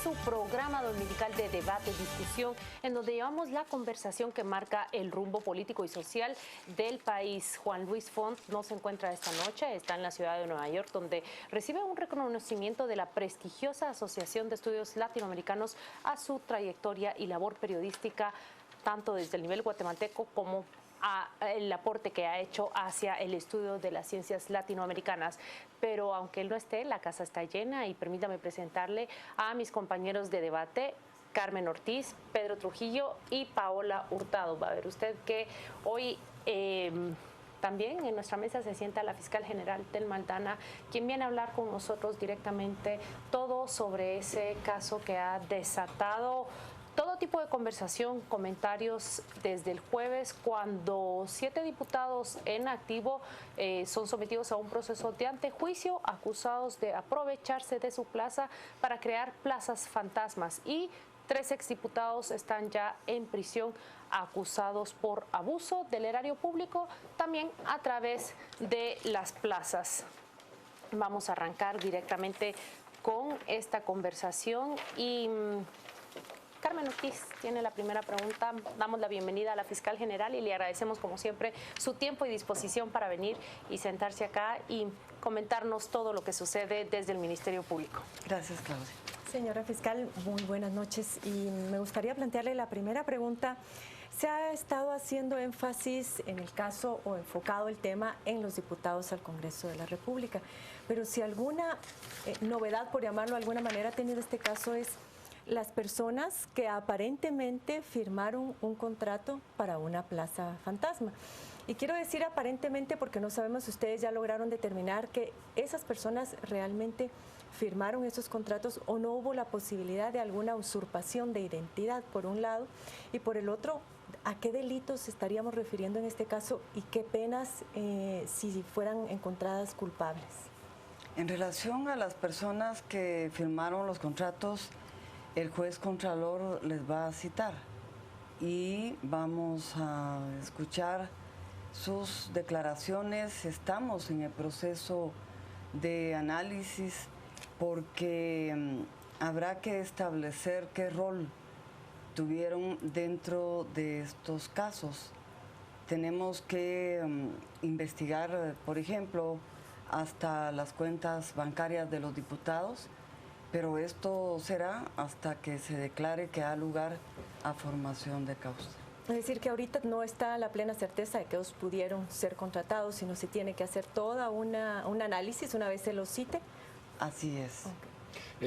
su programa dominical de debate y discusión, en donde llevamos la conversación que marca el rumbo político y social del país. Juan Luis Font no se encuentra esta noche, está en la ciudad de Nueva York, donde recibe un reconocimiento de la prestigiosa Asociación de Estudios Latinoamericanos a su trayectoria y labor periodística, tanto desde el nivel guatemalteco como el aporte que ha hecho hacia el estudio de las ciencias latinoamericanas. Pero aunque él no esté, la casa está llena y permítame presentarle a mis compañeros de debate, Carmen Ortiz, Pedro Trujillo y Paola Hurtado. Va a ver usted que hoy también en nuestra mesa se sienta la fiscal general Telma Aldana, quien viene a hablar con nosotros directamente todo sobre ese caso que ha desatado todo tipo de conversación, comentarios desde el jueves, cuando 7 diputados en activo son sometidos a un proceso de antejuicio, acusados de aprovecharse de su plaza para crear plazas fantasmas, y 3 exdiputados están ya en prisión acusados por abuso del erario público, también a través de las plazas. Vamos a arrancar directamente con esta conversación y Carmen Ortiz tiene la primera pregunta. Damos la bienvenida a la fiscal general y le agradecemos como siempre su tiempo y disposición para venir y sentarse acá y comentarnos todo lo que sucede desde el Ministerio Público. Gracias, Claudia. Señora fiscal, muy buenas noches y me gustaría plantearle la primera pregunta. Se ha estado haciendo énfasis en el caso o enfocado el tema en los diputados al Congreso de la República, pero si alguna novedad, por llamarlo de alguna manera, ha tenido este caso es las personas que aparentemente firmaron un contrato para una plaza fantasma. Y quiero decir aparentemente porque no sabemos si ustedes ya lograron determinar que esas personas realmente firmaron esos contratos o no hubo la posibilidad de alguna usurpación de identidad, por un lado, y por el otro, ¿a qué delitos estaríamos refiriendo en este caso y qué penas si fueran encontradas culpables? En relación a las personas que firmaron los contratos, el juez Contralor les va a citar y vamos a escuchar sus declaraciones. Estamos en el proceso de análisis porque habrá que establecer qué rol tuvieron dentro de estos casos. Tenemos que investigar, por ejemplo, hasta las cuentas bancarias de los diputados, pero esto será hasta que se declare que ha lugar a formación de causa. Es decir, que ahorita no está la plena certeza de que ellos pudieron ser contratados, sino se tiene que hacer toda un análisis una vez se los cite. Así es. Okay.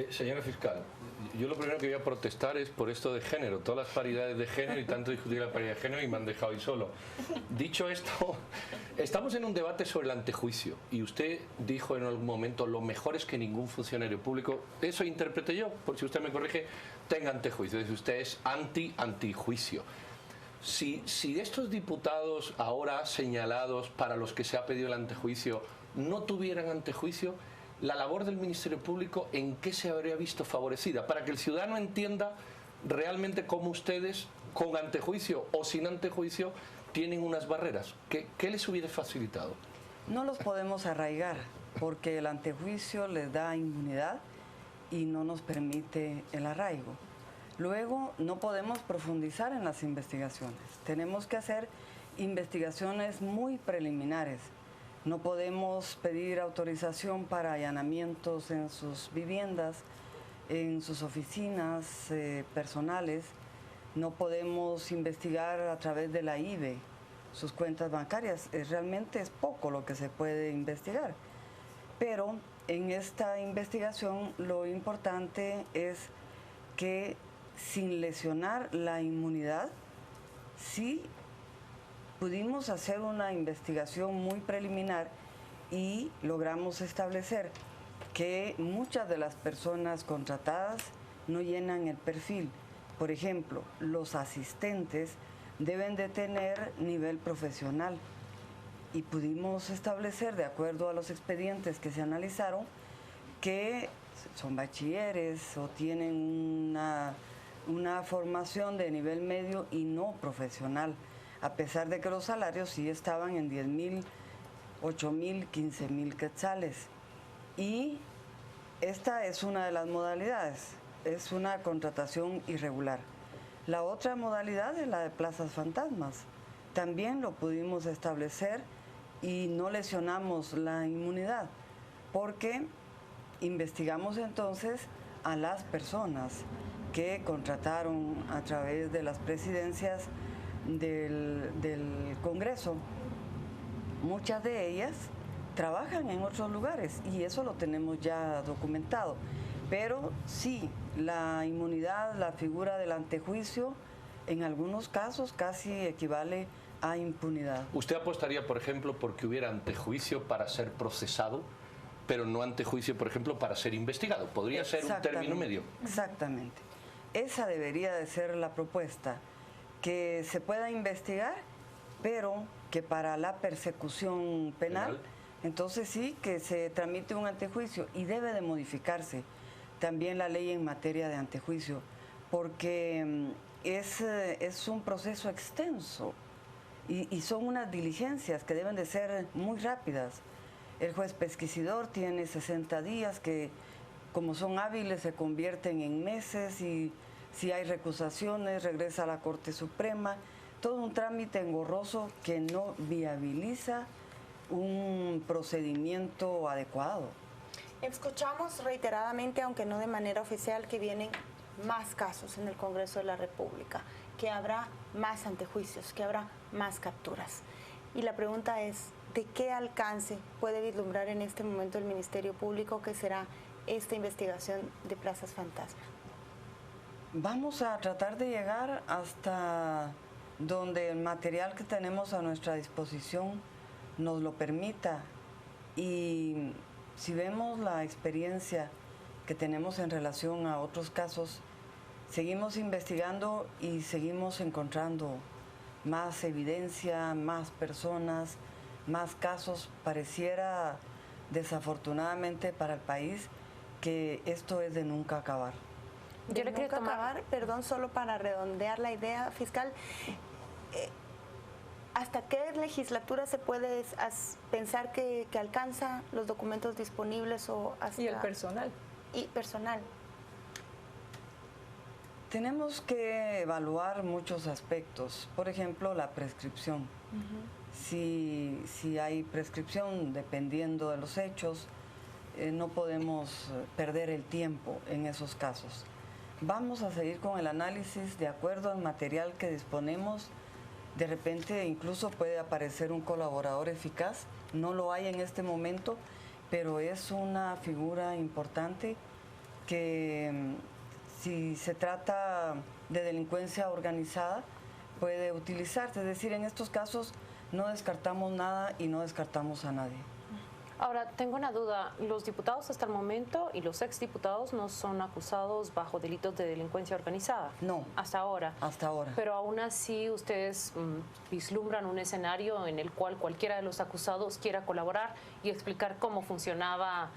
Señora fiscal, yo lo primero que voy a protestar es por esto de género, todas las paridades de género y tanto discutir la paridad de género y me han dejado ahí solo. Dicho esto, estamos en un debate sobre el antejuicio y usted dijo en algún momento lo mejor es que ningún funcionario público, eso interprete yo, por si usted me corrige, tenga antejuicio, es decir, usted es antijuicio. Si estos diputados ahora señalados para los que se ha pedido el antejuicio no tuvieran antejuicio, la labor del Ministerio Público, ¿en qué se habría visto favorecida? Para que el ciudadano entienda realmente cómo ustedes, con antejuicio o sin antejuicio, tienen unas barreras. ¿Qué les hubiera facilitado? No los podemos arraigar porque el antejuicio les da inmunidad y no nos permite el arraigo. Luego, no podemos profundizar en las investigaciones. Tenemos que hacer investigaciones muy preliminares. No podemos pedir autorización para allanamientos en sus viviendas, en sus oficinas personales. No podemos investigar a través de la IBE sus cuentas bancarias. Realmente es poco lo que se puede investigar. Pero en esta investigación lo importante es que sin lesionar la inmunidad, sí pudimos hacer una investigación muy preliminar y logramos establecer que muchas de las personas contratadas no llenan el perfil. Por ejemplo, los asistentes deben de tener nivel profesional y pudimos establecer, de acuerdo a los expedientes que se analizaron, que son bachilleres o tienen una formación de nivel medio y no profesional, a pesar de que los salarios sí estaban en 10,000, 8,000, 15,000 quetzales. Y esta es una de las modalidades. es una contratación irregular. La otra modalidad es la de plazas fantasmas. También lo pudimos establecer y no lesionamos la inmunidad, porque investigamos entonces a las personas que contrataron a través de las presidencias del Congreso. Muchas de ellas trabajan en otros lugares y eso lo tenemos ya documentado. Pero sí, la inmunidad, la figura del antejuicio, en algunos casos casi equivale a impunidad. ¿Usted apostaría, por ejemplo, porque hubiera antejuicio para ser procesado, pero no antejuicio, por ejemplo, para ser investigado? ¿Podría ser un término medio? Exactamente. Esa debería de ser la propuesta, que se pueda investigar, pero que para la persecución penal, entonces sí, que se tramite un antejuicio y debe de modificarse también la ley en materia de antejuicio, porque es un proceso extenso y son unas diligencias que deben de ser muy rápidas. El juez pesquisidor tiene 60 días que, como son hábiles, se convierten en meses y si hay recusaciones regresa a la Corte Suprema. Todo un trámite engorroso que no viabiliza un procedimiento adecuado. Escuchamos reiteradamente, aunque no de manera oficial, que vienen más casos en el Congreso de la República, que habrá más antejuicios, que habrá más capturas. Y la pregunta es, ¿de qué alcance puede vislumbrar en este momento el Ministerio Público que será esta investigación de plazas fantasma? Vamos a tratar de llegar hasta donde el material que tenemos a nuestra disposición nos lo permita, y si vemos la experiencia que tenemos en relación a otros casos, seguimos investigando y seguimos encontrando más evidencia, más personas, más casos. Pareciera, desafortunadamente para el país, que esto es de nunca acabar. Yo le quiero acabar, perdón, solo para redondear la idea, fiscal, ¿hasta qué legislatura se puede pensar que alcanza los documentos disponibles o hasta... Y el personal. Y personal. Tenemos que evaluar muchos aspectos, por ejemplo, la prescripción. Si hay prescripción, dependiendo de los hechos, no podemos perder el tiempo en esos casos. Vamos a seguir con el análisis de acuerdo al material que disponemos. De repente incluso puede aparecer un colaborador eficaz, no lo hay en este momento, pero es una figura importante que, si se trata de delincuencia organizada, puede utilizarse. Es decir, en estos casos no descartamos nada y no descartamos a nadie. Ahora, tengo una duda. Los diputados hasta el momento y los exdiputados no son acusados bajo delitos de delincuencia organizada. No. Hasta ahora. Hasta ahora. Pero aún así ustedes vislumbran un escenario en el cual cualquiera de los acusados quiera colaborar y explicar cómo funcionaba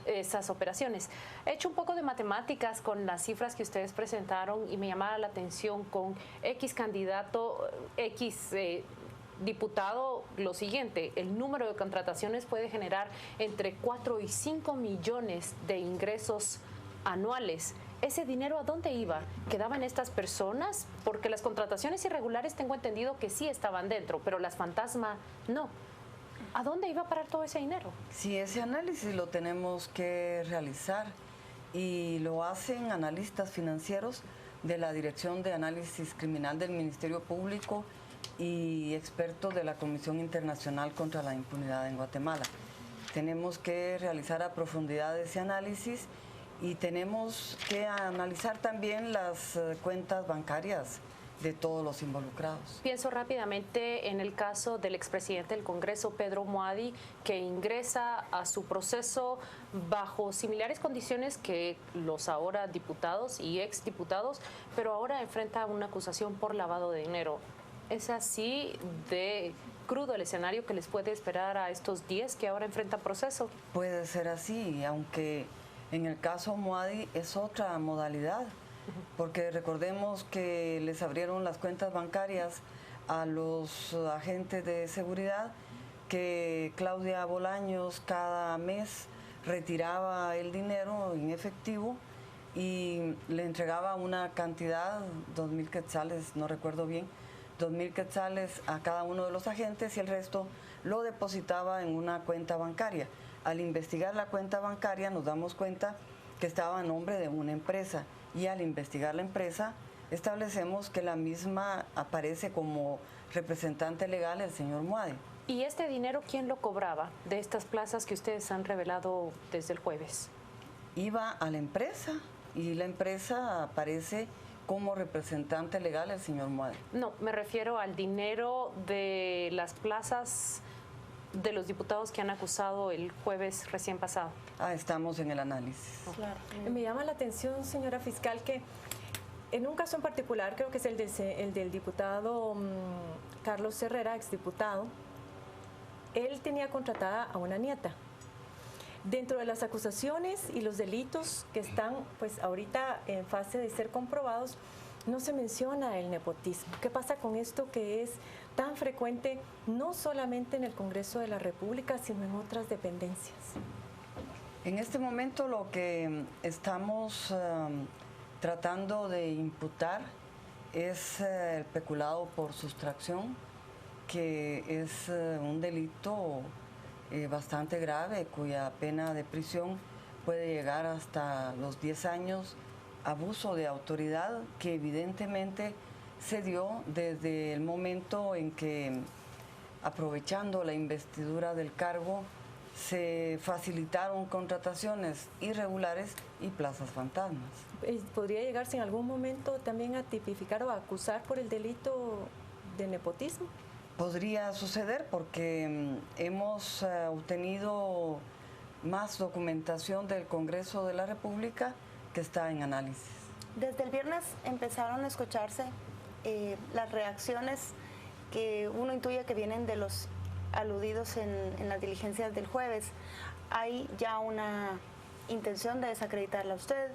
esas operaciones. He hecho un poco de matemáticas con las cifras que ustedes presentaron y me llamaba la atención con X candidato, X diputado, lo siguiente: el número de contrataciones puede generar entre 4 y 5 millones de ingresos anuales. ¿Ese dinero a dónde iba? ¿Quedaban estas personas? Porque las contrataciones irregulares tengo entendido que sí estaban dentro, pero las fantasma no. ¿A dónde iba a parar todo ese dinero? Sí, ese análisis lo tenemos que realizar y lo hacen analistas financieros de la Dirección de Análisis Criminal del Ministerio Público y expertos de la Comisión Internacional contra la Impunidad en Guatemala. Tenemos que realizar a profundidad ese análisis y tenemos que analizar también las cuentas bancarias de todos los involucrados. Pienso rápidamente en el caso del expresidente del Congreso, Pedro Muadi, que ingresa a su proceso bajo similares condiciones que los ahora diputados y exdiputados, pero ahora enfrenta una acusación por lavado de dinero. ¿Es así de crudo el escenario que les puede esperar a estos 10 que ahora enfrentan proceso? Puede ser así, aunque en el caso Muadi es otra modalidad, porque recordemos que les abrieron las cuentas bancarias a los agentes de seguridad, que Claudia Bolaños cada mes retiraba el dinero en efectivo y le entregaba una cantidad, 2.000 quetzales, no recuerdo bien, 2.000 quetzales a cada uno de los agentes y el resto lo depositaba en una cuenta bancaria. Al investigar la cuenta bancaria nos damos cuenta que estaba a nombre de una empresa y al investigar la empresa establecemos que la misma aparece como representante legal el señor Muade. ¿Y este dinero quién lo cobraba de estas plazas que ustedes han revelado desde el jueves? Iba a la empresa y la empresa aparece como representante legal el señor Muade. No, me refiero al dinero de las plazas de los diputados que han acusado el jueves recién pasado. Estamos en el análisis. Claro. Me llama la atención, señora fiscal, que en un caso en particular, creo que es el del diputado Carlos Herrera, exdiputado, él tenía contratada a una nieta. Dentro de las acusaciones y los delitos que están pues ahorita en fase de ser comprobados, no se menciona el nepotismo. ¿Qué pasa con esto que es tan frecuente no solamente en el Congreso de la República, sino en otras dependencias? En este momento lo que estamos tratando de imputar es el peculado por sustracción, que es un delito bastante grave, cuya pena de prisión puede llegar hasta los 10 años, abuso de autoridad que evidentemente se dio desde el momento en que, aprovechando la investidura del cargo, se facilitaron contrataciones irregulares y plazas fantasmas. ¿Podría llegarse en algún momento también a tipificar o a acusar por el delito de nepotismo? Podría suceder porque hemos obtenido más documentación del Congreso de la República que está en análisis. Desde el viernes empezaron a escucharse las reacciones que uno intuye que vienen de los aludidos en las diligencias del jueves. Hay ya una intención de desacreditarla a usted,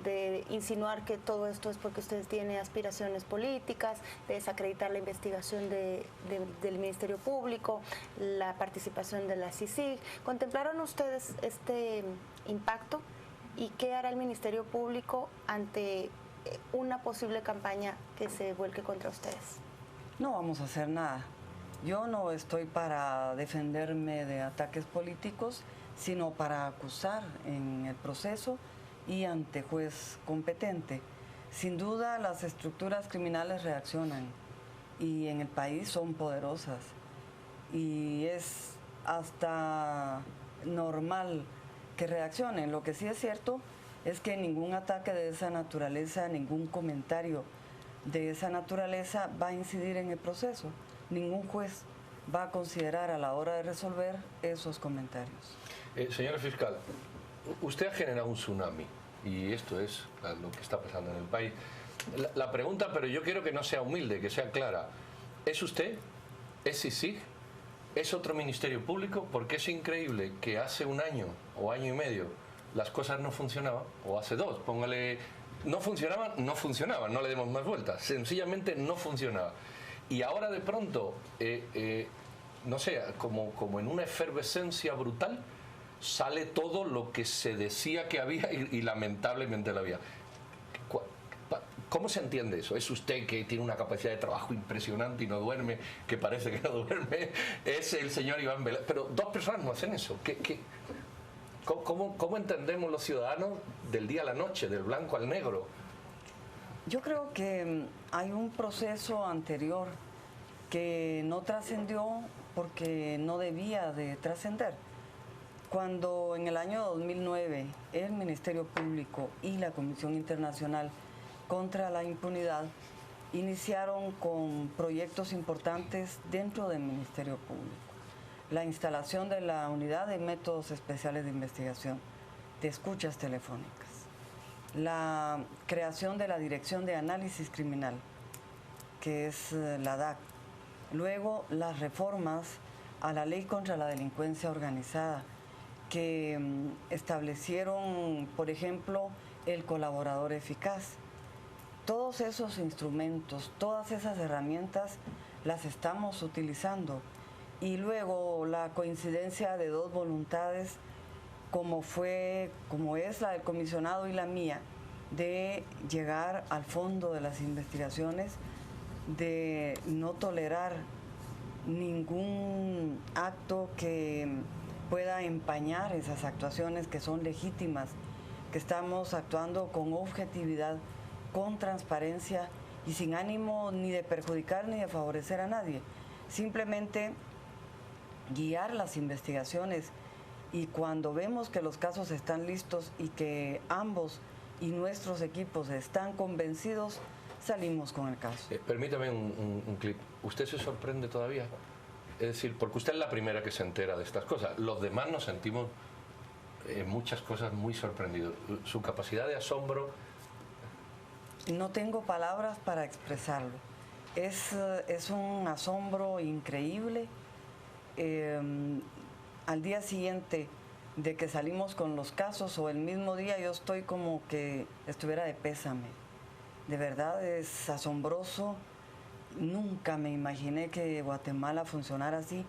de insinuar que todo esto es porque usted tiene aspiraciones políticas, de desacreditar la investigación del Ministerio Público, la participación de la CICIG. ¿Contemplaron ustedes este impacto y qué hará el Ministerio Público ante una posible campaña que se vuelque contra ustedes? No vamos a hacer nada. Yo no estoy para defenderme de ataques políticos, sino para acusar en el proceso y ante juez competente. Sin duda las estructuras criminales reaccionan y en el país son poderosas y es hasta normal que reaccionen. Lo que sí es cierto es que ningún ataque de esa naturaleza, ningún comentario de esa naturaleza va a incidir en el proceso. Ningún juez va a considerar a la hora de resolver esos comentarios. Señora fiscal, usted ha generado un tsunami y esto es lo que está pasando en el país. La pregunta, pero yo quiero que no sea humilde, que sea clara. ¿Es usted? ¿Es CICIG? ¿Es otro ministerio público? Porque es increíble que hace un año o año y medio las cosas no funcionaban, o hace dos, póngale, no funcionaban, no le demos más vueltas, sencillamente no funcionaba. Y ahora de pronto, no sé, como en una efervescencia brutal, sale todo lo que se decía que había y lamentablemente lo había. ¿Cómo se entiende eso? ¿Es usted que tiene una capacidad de trabajo impresionante y no duerme, que parece que no duerme? ¿Es el señor Iván Velasco? Pero dos personas no hacen eso. ¿Cómo entendemos los ciudadanos del día a la noche, del blanco al negro? Yo creo que hay un proceso anterior que no trascendió porque no debía de trascender. Cuando en el año 2009 el Ministerio Público y la Comisión Internacional contra la Impunidad iniciaron con proyectos importantes dentro del Ministerio Público. La instalación de la Unidad de Métodos Especiales de Investigación de Escuchas Telefónicas, la creación de la Dirección de Análisis Criminal, que es la DAC, luego las reformas a la Ley contra la Delincuencia Organizada, que establecieron, por ejemplo, el colaborador eficaz. Todos esos instrumentos, todas esas herramientas las estamos utilizando. Y luego la coincidencia de dos voluntades, como es la del comisionado y la mía, de llegar al fondo de las investigaciones, de no tolerar ningún acto que pueda empañar esas actuaciones que son legítimas, que estamos actuando con objetividad, con transparencia y sin ánimo ni de perjudicar ni de favorecer a nadie. Simplemente guiar las investigaciones, y cuando vemos que los casos están listos y que ambos y nuestros equipos están convencidos, salimos con el caso. Permítame un clip. ¿Usted se sorprende todavía? Es decir, porque usted es la primera que se entera de estas cosas. Los demás nos sentimos en muchas cosas muy sorprendidos. Su capacidad de asombro... No tengo palabras para expresarlo. Es un asombro increíble. Al día siguiente de que salimos con los casos, o el mismo día, yo estoy como que estuviera de pésame. De verdad es asombroso. Nunca me imaginé que Guatemala funcionara así.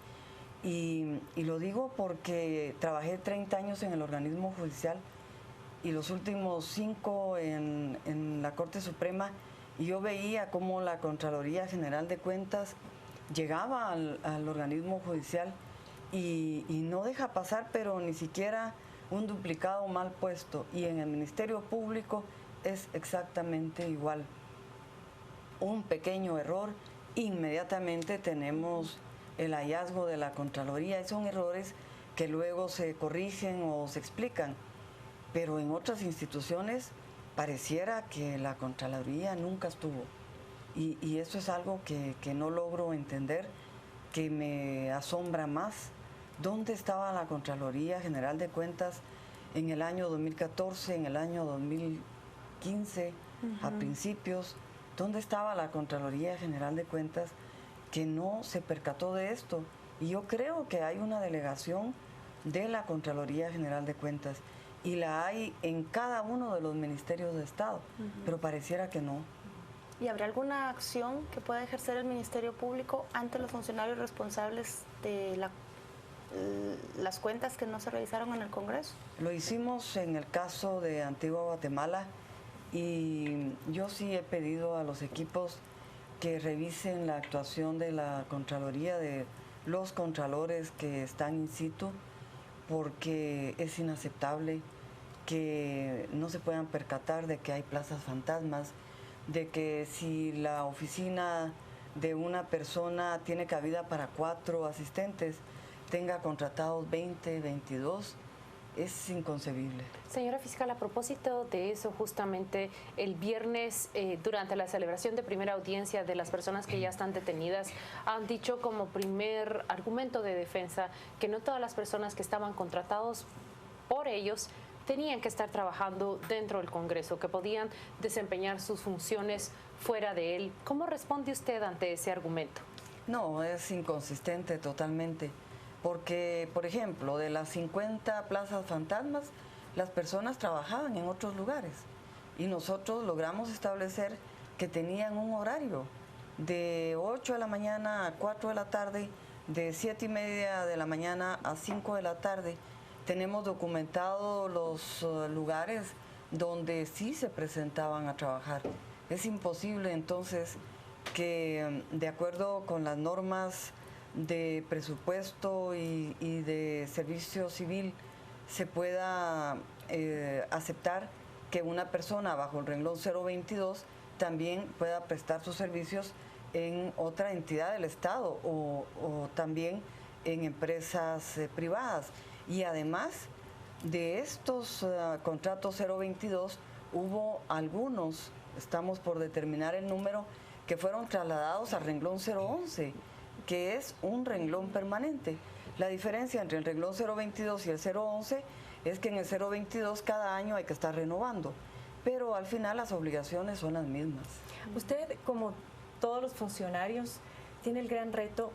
Y lo digo porque trabajé 30 años en el organismo judicial y los últimos 5 en la Corte Suprema, y yo veía cómo la Contraloría General de Cuentas llegaba al organismo judicial y no deja pasar, pero ni siquiera un duplicado mal puesto. Y en el Ministerio Público es exactamente igual. Un pequeño error, inmediatamente tenemos el hallazgo de la Contraloría, y son errores que luego se corrigen o se explican. Pero en otras instituciones pareciera que la Contraloría nunca estuvo. Y eso es algo que no logro entender, que me asombra más. ¿Dónde estaba la Contraloría General de Cuentas en el año 2014, en el año 2015, a principios? ¿Dónde estaba la Contraloría General de Cuentas que no se percató de esto? Y yo creo que hay una delegación de la Contraloría General de Cuentas, y la hay en cada uno de los ministerios de Estado, pero pareciera que no. ¿Y habrá alguna acción que pueda ejercer el Ministerio Público ante los funcionarios responsables de las cuentas que no se revisaron en el Congreso? Lo hicimos en el caso de Antigua Guatemala, y yo sí he pedido a los equipos que revisen la actuación de la Contraloría, de los contralores que están in situ, porque es inaceptable que no se puedan percatar de que hay plazas fantasmas, de que si la oficina de una persona tiene cabida para 4 asistentes, tenga contratados 20, 22, es inconcebible. Señora fiscal, a propósito de eso, justamente el viernes, durante la celebración de primera audiencia de las personas que ya están detenidas, han dicho como primer argumento de defensa que no todas las personas que estaban contratados por ellos tenían que estar trabajando dentro del Congreso, que podían desempeñar sus funciones fuera de él. ¿Cómo responde usted ante ese argumento? No, es inconsistente totalmente. Porque, por ejemplo, de las 50 plazas fantasmas, las personas trabajaban en otros lugares, y nosotros logramos establecer que tenían un horario de 8 de la mañana a 4 de la tarde, de 7:30 de la mañana a 5 de la tarde. Tenemos documentados los lugares donde sí se presentaban a trabajar. Es imposible entonces que, de acuerdo con las normas de presupuesto y de servicio civil, se pueda aceptar que una persona bajo el renglón 022 también pueda prestar sus servicios en otra entidad del Estado o también en empresas privadas. Y además de estos contratos 022, hubo algunos, estamos por determinar el número, que fueron trasladados al renglón 011, que es un renglón permanente. La diferencia entre el renglón 022 y el 011 es que en el 022 cada año hay que estar renovando, pero al final las obligaciones son las mismas. Usted, como todos los funcionarios, tiene el gran reto,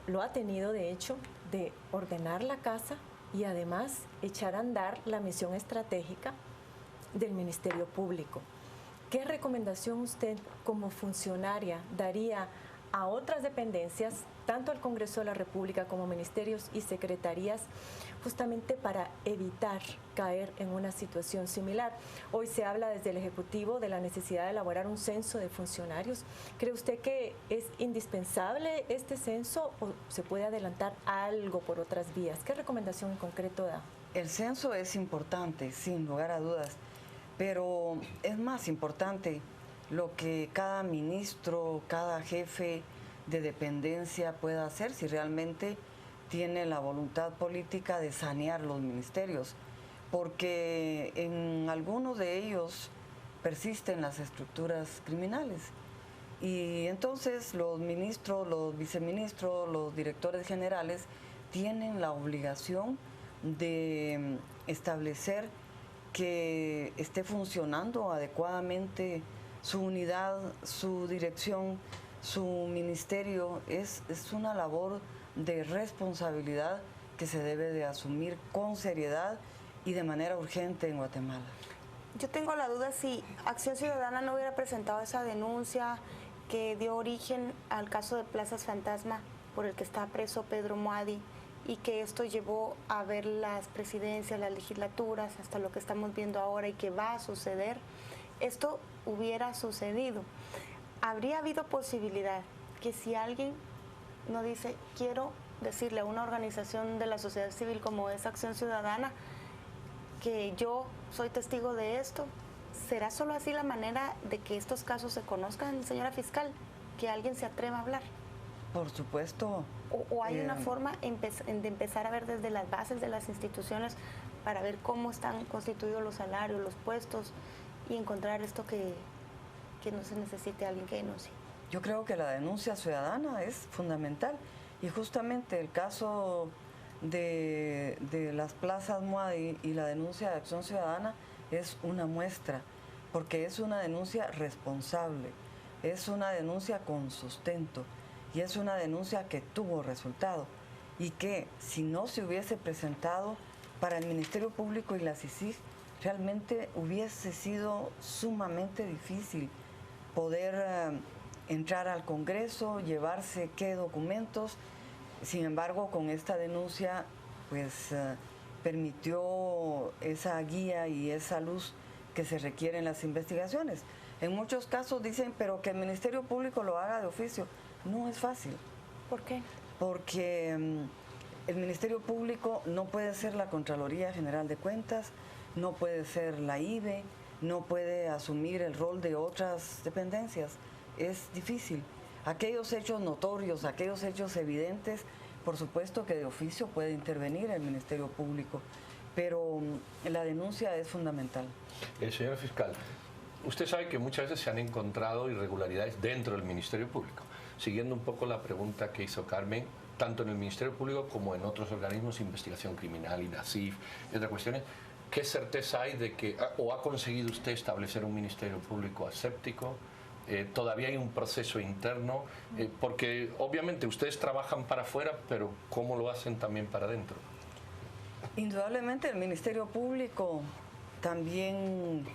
lo ha tenido de hecho, de ordenar la casa y además echar a andar la misión estratégica del Ministerio Público. ¿Qué recomendación usted como funcionaria daría a otras dependencias, tanto al Congreso de la República como ministerios y secretarías, justamente para evitar caer en una situación similar? Hoy se habla desde el Ejecutivo de la necesidad de elaborar un censo de funcionarios. ¿Cree usted que es indispensable este censo o se puede adelantar algo por otras vías? ¿Qué recomendación en concreto da? El censo es importante, sin lugar a dudas, pero es más importante lo que cada ministro, cada jefe de dependencia pueda hacer si realmente tiene la voluntad política de sanear los ministerios, porque en algunos de ellos persisten las estructuras criminales. Y entonces los ministros, los viceministros, los directores generales tienen la obligación de establecer que esté funcionando adecuadamente su unidad, su dirección, su ministerio. Es una labor de responsabilidad que se debe de asumir con seriedad y de manera urgente en Guatemala. Yo tengo la duda si Acción Ciudadana no hubiera presentado esa denuncia que dio origen al caso de Plazas Fantasma por el que está preso Pedro Muadi, y que esto llevó a ver las presidencias, las legislaturas, hasta lo que estamos viendo ahora y que va a suceder. Esto hubiera sucedido. ¿Habría habido posibilidad que si alguien no dice, quiero decirle a una organización de la sociedad civil como es Acción Ciudadana, que yo soy testigo de esto, será solo así la manera de que estos casos se conozcan, señora fiscal, que alguien se atreva a hablar? Por supuesto. ¿O hay una forma de empezar a ver desde las bases de las instituciones para ver cómo están constituidos los salarios, los puestos, y encontrar esto que no se necesite alguien que denuncie? Yo creo que la denuncia ciudadana es fundamental, y justamente el caso de las plazas Muadi y la denuncia de Acción Ciudadana es una muestra, porque es una denuncia responsable, es una denuncia con sustento y es una denuncia que tuvo resultado, y que si no se hubiese presentado para el Ministerio Público y la CICIG, realmente hubiese sido sumamente difícil poder entrar al Congreso, llevarse qué documentos. Sin embargo, con esta denuncia, pues permitió esa guía y esa luz que se requiere en las investigaciones. En muchos casos dicen, pero que el Ministerio Público lo haga de oficio. No es fácil. ¿Por qué? Porque el Ministerio Público no puede ser la Contraloría General de Cuentas, no puede ser la IBE, no puede asumir el rol de otras dependencias. Es difícil. Aquellos hechos notorios, aquellos hechos evidentes, por supuesto que de oficio puede intervenir el Ministerio Público, pero la denuncia es fundamental. Señora fiscal, usted sabe que muchas veces se han encontrado irregularidades dentro del Ministerio Público. Siguiendo un poco la pregunta que hizo Carmen, tanto en el Ministerio Público como en otros organismos de investigación criminal, INACIF y otras cuestiones, ¿qué certeza hay de que, o ha conseguido usted establecer un Ministerio Público aséptico? Todavía hay un proceso interno, porque obviamente ustedes trabajan para afuera, pero ¿cómo lo hacen también para adentro? Indudablemente el Ministerio Público también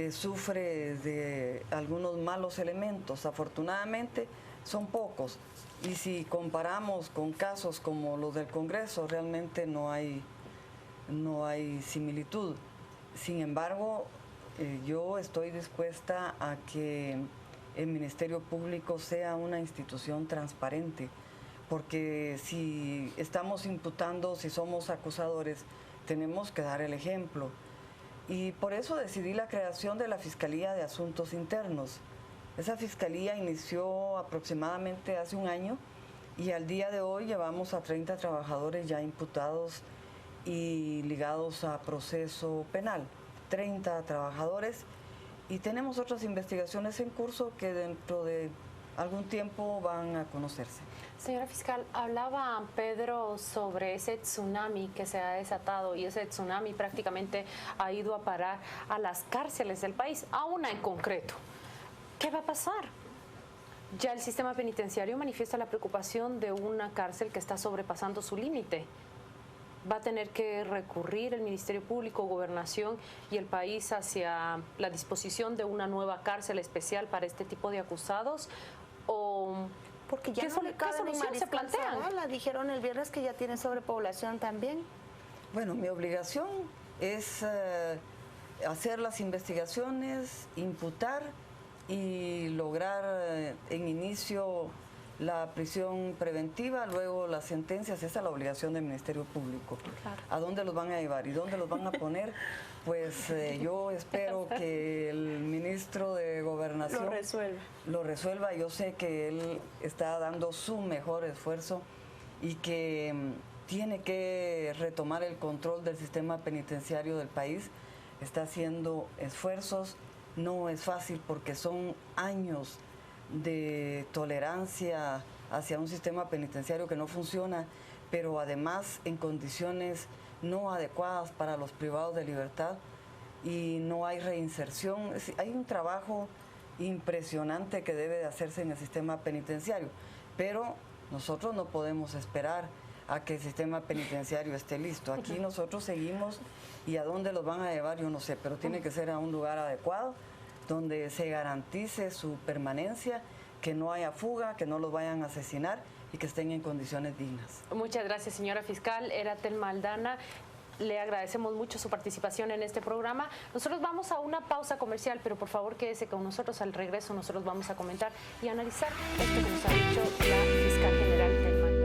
sufre de algunos malos elementos. Afortunadamente son pocos, y si comparamos con casos como los del Congreso, realmente no hay similitud. Sin embargo, yo estoy dispuesta a que el Ministerio Público sea una institución transparente, porque si estamos imputando, si somos acusadores, tenemos que dar el ejemplo. Y por eso decidí la creación de la Fiscalía de Asuntos Internos. Esa fiscalía inició aproximadamente hace un año, y al día de hoy llevamos a 30 trabajadores ya imputados y ligados a proceso penal. 30 trabajadores, y tenemos otras investigaciones en curso que dentro de algún tiempo van a conocerse. Señora fiscal, hablaba Pedro sobre ese tsunami que se ha desatado, y ese tsunami prácticamente ha ido a parar a las cárceles del país, a una en concreto. ¿Qué va a pasar? Ya el sistema penitenciario manifiesta la preocupación de una cárcel que está sobrepasando su límite. ¿Va a tener que recurrir el Ministerio Público, Gobernación y el país hacia la disposición de una nueva cárcel especial para este tipo de acusados? ¿O Porque ya ¿Qué no le caben en solución se Mariscal plantean? Zavala. Dijeron el viernes que ya tiene sobrepoblación también. Bueno, mi obligación es hacer las investigaciones, imputar y lograr en inicio la prisión preventiva, luego las sentencias. Esa es la obligación del Ministerio Público. Claro. ¿A dónde los van a llevar y dónde los van a poner? Pues yo espero que el ministro de Gobernación lo resuelva. Yo sé que él está dando su mejor esfuerzo y que tiene que retomar el control del sistema penitenciario del país. Está haciendo esfuerzos. No es fácil porque son años de tolerancia hacia un sistema penitenciario que no funciona, pero además en condiciones no adecuadas para los privados de libertad y no hay reinserción. Hay un trabajo impresionante que debe de hacerse en el sistema penitenciario, pero nosotros no podemos esperar a que el sistema penitenciario esté listo. Aquí nosotros seguimos y a dónde los van a llevar yo no sé, pero tiene que ser a un lugar adecuado donde se garantice su permanencia, que no haya fuga, que no los vayan a asesinar y que estén en condiciones dignas. Muchas gracias, señora fiscal. Era Telma Aldana. Le agradecemos mucho su participación en este programa. Nosotros vamos a una pausa comercial, pero por favor quédese con nosotros. Al regreso nosotros vamos a comentar y analizar esto que nos ha dicho la fiscal general Telma Aldana.